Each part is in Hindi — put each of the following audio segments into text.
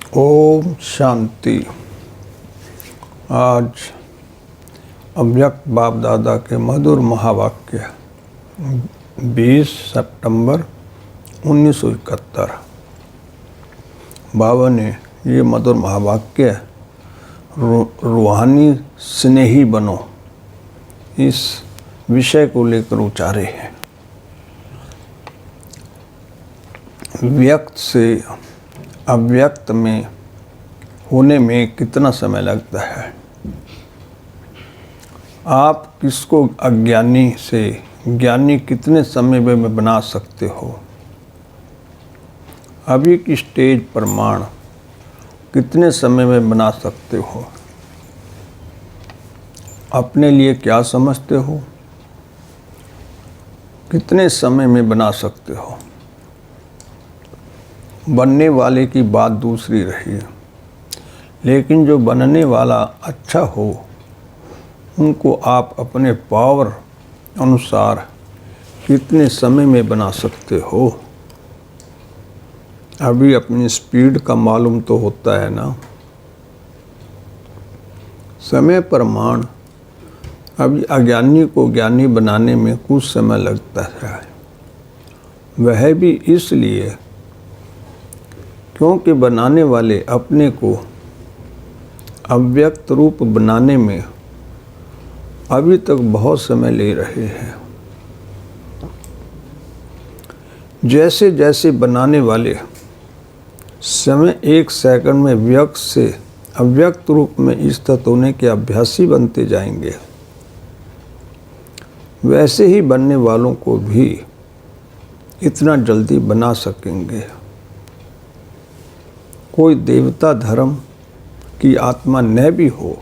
ओम शांति। आज अव्यक्त बाप दादा के मधुर महावाक्य 20 सितंबर 1971। बाबा ने ये मधुर महावाक्य रूहानी स्नेही बनो इस विषय को लेकर उचारे हैं। व्यक्त से अव्यक्त में होने में कितना समय लगता है। आप किसको अज्ञानी से ज्ञानी कितने समय में बना सकते हो। अभी की स्टेज प्रमाण कितने समय में बना सकते हो। अपने लिए क्या समझते हो, कितने समय में बना सकते हो। बनने वाले की बात दूसरी रही, लेकिन जो बनने वाला अच्छा हो उनको आप अपने पावर अनुसार कितने समय में बना सकते हो। अभी अपनी स्पीड का मालूम तो होता है ना। समय प्रमाण अभी अज्ञानी को ज्ञानी बनाने में कुछ समय लगता है। वह भी इसलिए क्योंकि बनाने वाले अपने को अव्यक्त रूप बनाने में अभी तक बहुत समय ले रहे हैं। जैसे जैसे बनाने वाले समय एक सेकंड में व्यक्त से अव्यक्त रूप में स्थित होने के अभ्यासी बनते जाएंगे, वैसे ही बनने वालों को भी इतना जल्दी बना सकेंगे। कोई देवता धर्म की आत्मा न भी हो,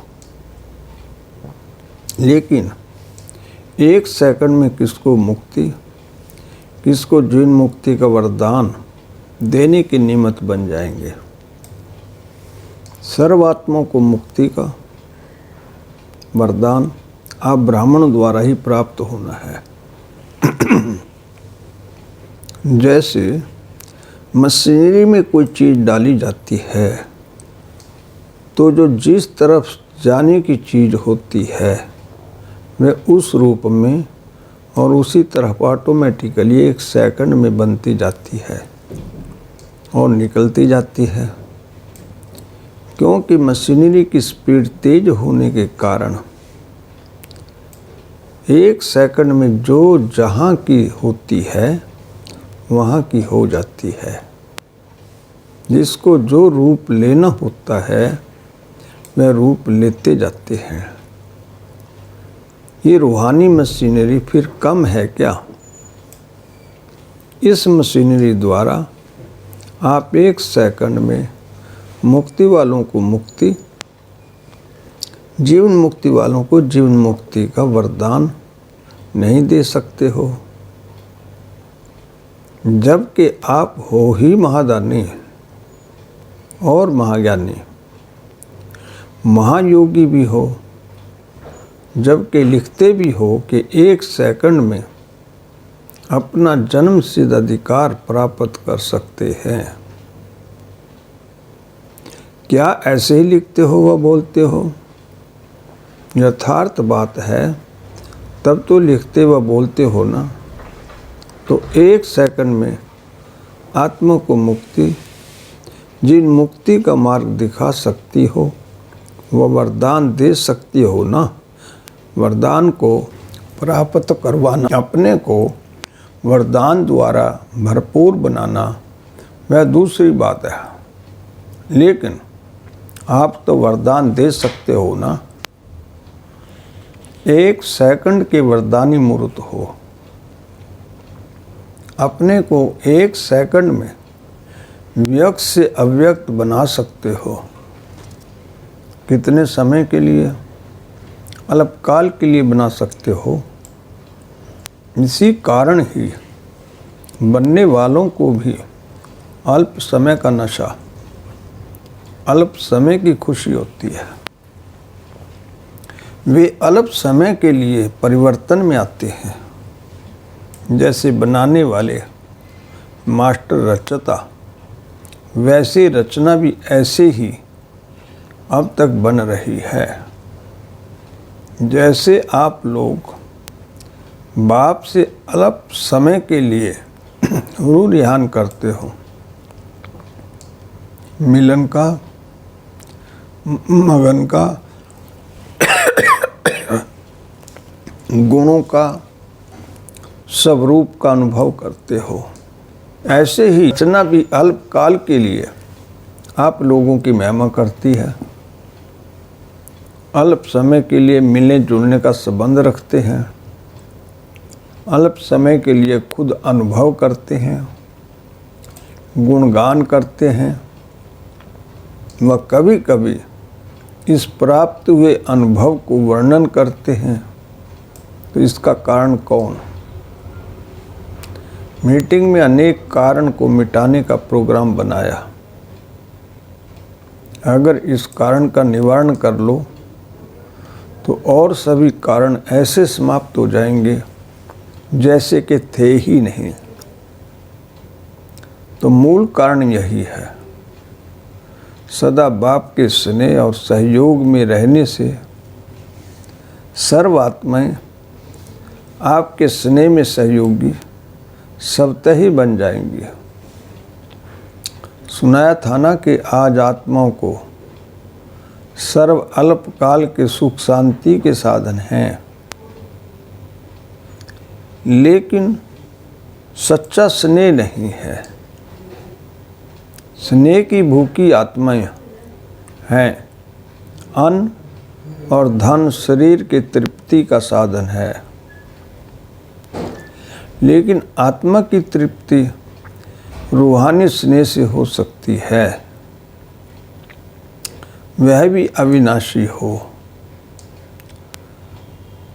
लेकिन एक सेकंड में किसको मुक्ति, किसको जीवन मुक्ति का वरदान देने के निमित्त बन जाएंगे। सर्वात्माओं को मुक्ति का वरदान आप ब्राह्मण द्वारा ही प्राप्त होना है। जैसे मशीनरी में कोई चीज़ डाली जाती है तो जो जिस तरफ जाने की चीज़ होती है वह उस रूप में और उसी तरफ ऑटोमेटिकली एक सेकंड में बनती जाती है और निकलती जाती है। क्योंकि मशीनरी की स्पीड तेज होने के कारण एक सेकंड में जो जहाँ की होती है वहाँ की हो जाती है। जिसको जो रूप लेना होता है वह रूप लेते जाते हैं। ये रूहानी मशीनरी फिर कम है क्या। इस मशीनरी द्वारा आप एक सेकंड में मुक्ति वालों को मुक्ति, जीवन मुक्ति वालों को जीवन मुक्ति का वरदान नहीं दे सकते हो। जबकि आप हो ही महादानी और महाज्ञानी, महायोगी भी हो, जबकि लिखते भी हो कि एक सेकंड में अपना जन्म सिद्ध अधिकार प्राप्त कर सकते हैं। क्या ऐसे ही लिखते हो व बोलते हो। यथार्थ बात है तब तो लिखते व बोलते हो ना। तो एक सेकंड में आत्मा को मुक्ति, जिन मुक्ति का मार्ग दिखा सकती हो, वह वरदान दे सकती हो ना। वरदान को प्राप्त करवाना, अपने को वरदान द्वारा भरपूर बनाना वह दूसरी बात है, लेकिन आप तो वरदान दे सकते हो ना। एक सेकंड के वरदानी मूर्त हो। अपने को एक सेकंड में व्यक्त से अव्यक्त बना सकते हो। कितने समय के लिए, अल्पकाल के लिए बना सकते हो। इसी कारण ही बनने वालों को भी अल्प समय का नशा, अल्प समय की खुशी होती है। वे अल्प समय के लिए परिवर्तन में आते हैं। जैसे बनाने वाले मास्टर रचता वैसी रचना भी ऐसे ही अब तक बन रही है। जैसे आप लोग बाप से अल्प समय के लिए रूह रिहान करते हो, मिलन का, मगन का, गुणों का, स्वरूप का अनुभव करते हो, ऐसे ही रचना भी अल्प काल के लिए आप लोगों की महिमा करती है। अल्प समय के लिए मिलने जुलने का संबंध रखते हैं, अल्प समय के लिए खुद अनुभव करते हैं, गुणगान करते हैं व कभी कभी इस प्राप्त हुए अनुभव को वर्णन करते हैं। तो इसका कारण कौन? मीटिंग में अनेक कारण को मिटाने का प्रोग्राम बनाया। अगर इस कारण का निवारण कर लो तो और सभी कारण ऐसे समाप्त हो जाएंगे जैसे कि थे ही नहीं। तो मूल कारण यही है, सदा बाप के स्नेह और सहयोग में रहने से सर्व आत्माएं आपके स्नेह में सहयोगी स्वतः ही बन जाएंगी। सुनाया था ना कि आज आत्माओं को सर्व अल्प काल के सुख शांति के साधन हैं, लेकिन सच्चा स्नेह नहीं है। स्नेह की भूखी आत्माएं हैं। अन्न और धन शरीर की तृप्ति का साधन है, लेकिन आत्मा की तृप्ति रूहानी स्नेह से हो सकती है, वह भी अविनाशी हो।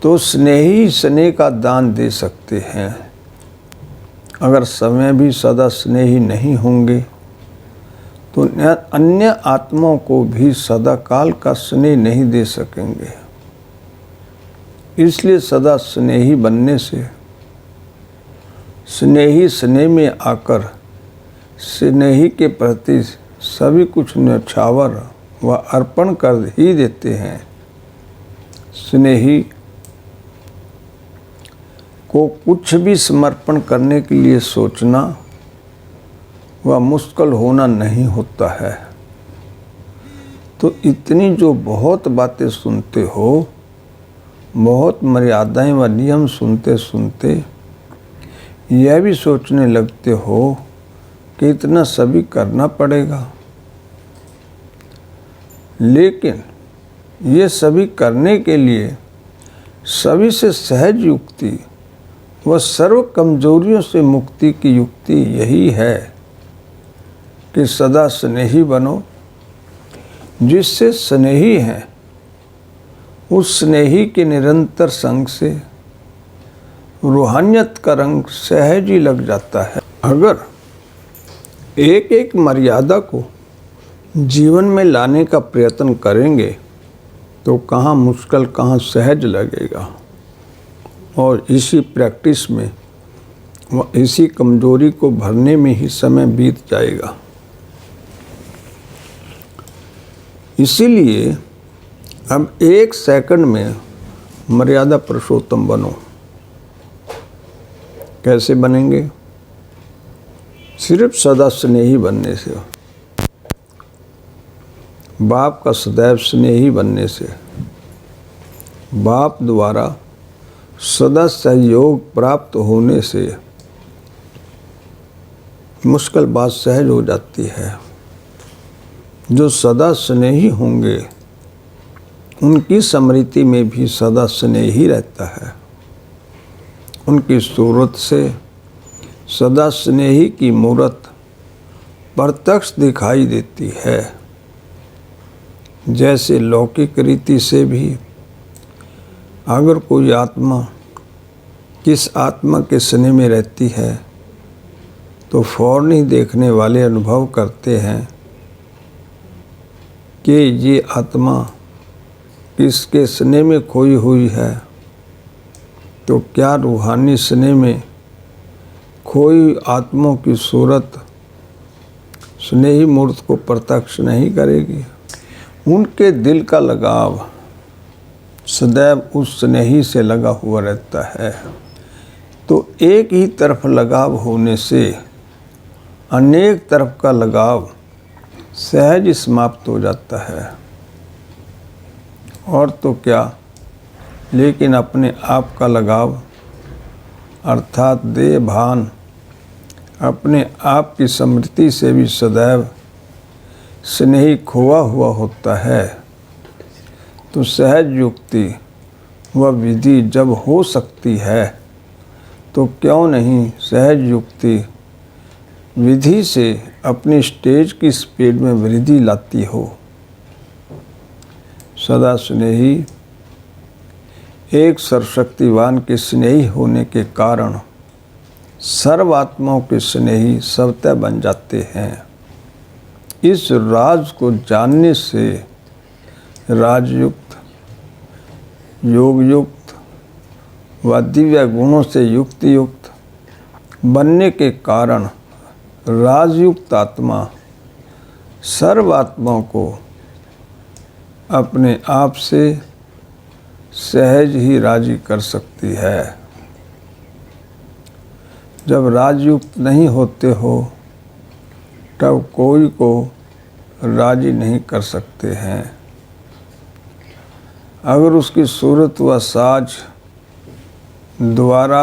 तो स्नेही स्नेह का दान दे सकते हैं। अगर समय भी सदा स्नेही नहीं होंगे तो अन्य आत्माओं को भी सदा काल का स्नेह नहीं दे सकेंगे। इसलिए सदा स्नेही बनने से, स्नेही स्नेह में आकर स्नेही के प्रति सभी कुछ न्यौछावर व अर्पण कर ही देते हैं। स्नेही को कुछ भी समर्पण करने के लिए सोचना व मुश्किल होना नहीं होता है। तो इतनी जो बहुत बातें सुनते हो, बहुत मर्यादाएं व नियम सुनते सुनते यह भी सोचने लगते हो कि इतना सभी करना पड़ेगा। लेकिन ये सभी करने के लिए सभी से सहज युक्ति व सर्व कमजोरियों से मुक्ति की युक्ति यही है कि सदा स्नेही बनो। जिससे स्नेही हैं उस स्नेही के निरंतर संग से रूहानियत का रंग सहज ही लग जाता है। अगर एक एक मर्यादा को जीवन में लाने का प्रयत्न करेंगे तो कहाँ मुश्किल कहाँ सहज लगेगा, और इसी प्रैक्टिस में व इसी कमजोरी को भरने में ही समय बीत जाएगा। इसीलिए अब एक सेकंड में मर्यादा पुरुषोत्तम बनो। कैसे बनेंगे? सिर्फ सदा स्नेही बनने से, बाप का सदैव स्नेही बनने से, बाप द्वारा सदा सहयोग प्राप्त होने से मुश्किल बात सहज हो जाती है। जो सदा स्नेही होंगे उनकी स्मृति में भी सदा स्नेही रहता है। उनकी सूरत से सदा स्नेही की मूरत प्रत्यक्ष दिखाई देती है। जैसे लौकिक रीति से भी अगर कोई आत्मा किस आत्मा के स्नेह में रहती है तो फौरन ही देखने वाले अनुभव करते हैं कि ये आत्मा किसके स्नेह में खोई हुई है। तो क्या रूहानी स्नेह में खोई आत्माओं की सूरत स्नेही मूर्त को प्रत्यक्ष नहीं करेगी। उनके दिल का लगाव सदैव उस स्नेही से लगा हुआ रहता है। तो एक ही तरफ लगाव होने से अनेक तरफ का लगाव सहज समाप्त हो जाता है। और तो क्या, लेकिन अपने आप का लगाव अर्थात देह भान अपने आप की स्मृति से भी सदैव स्नेही खोआ हुआ होता है। तो सहज युक्ति व विधि जब हो सकती है तो क्यों नहीं सहज युक्ति विधि से अपनी स्टेज की स्पीड में वृद्धि लाती हो। सदा स्नेही एक सर्वशक्तिवान के स्नेही होने के कारण सर्वात्माओं के स्नेही स्वतः बन जाते हैं। इस राज को जानने से राजयुक्त, योगयुक्त व दिव्य गुणों से युक्त बनने के कारण राजयुक्त आत्मा सर्वात्माओं को अपने आप से सहज ही राजी कर सकती है। जब राजयुक्त नहीं होते हो तब कोई को राजी नहीं कर सकते हैं। अगर उसकी सूरत व साज द्वारा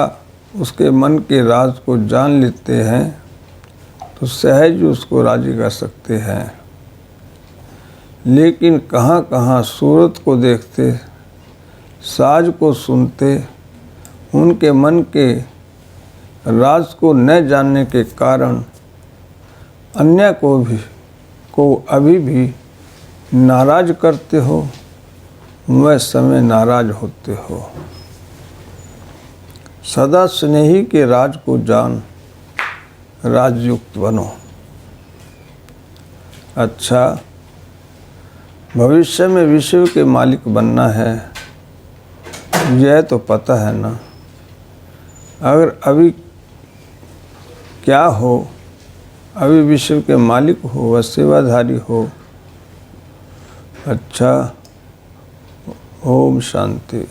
उसके मन के राज को जान लेते हैं तो सहज उसको राजी कर सकते हैं। लेकिन कहाँ कहाँ सूरत को देखते, साज को सुनते, उनके मन के राज को न जानने के कारण अन्य को अभी भी नाराज करते हो, वह समय नाराज होते हो। सदा स्नेही के राज को जान राजयुक्त बनो। अच्छा, भविष्य में विश्व के मालिक बनना है, यह तो पता है ना। अगर अभी क्या हो, अभी विश्व के मालिक हो व सेवाधारी हो। अच्छा, ओम शांति।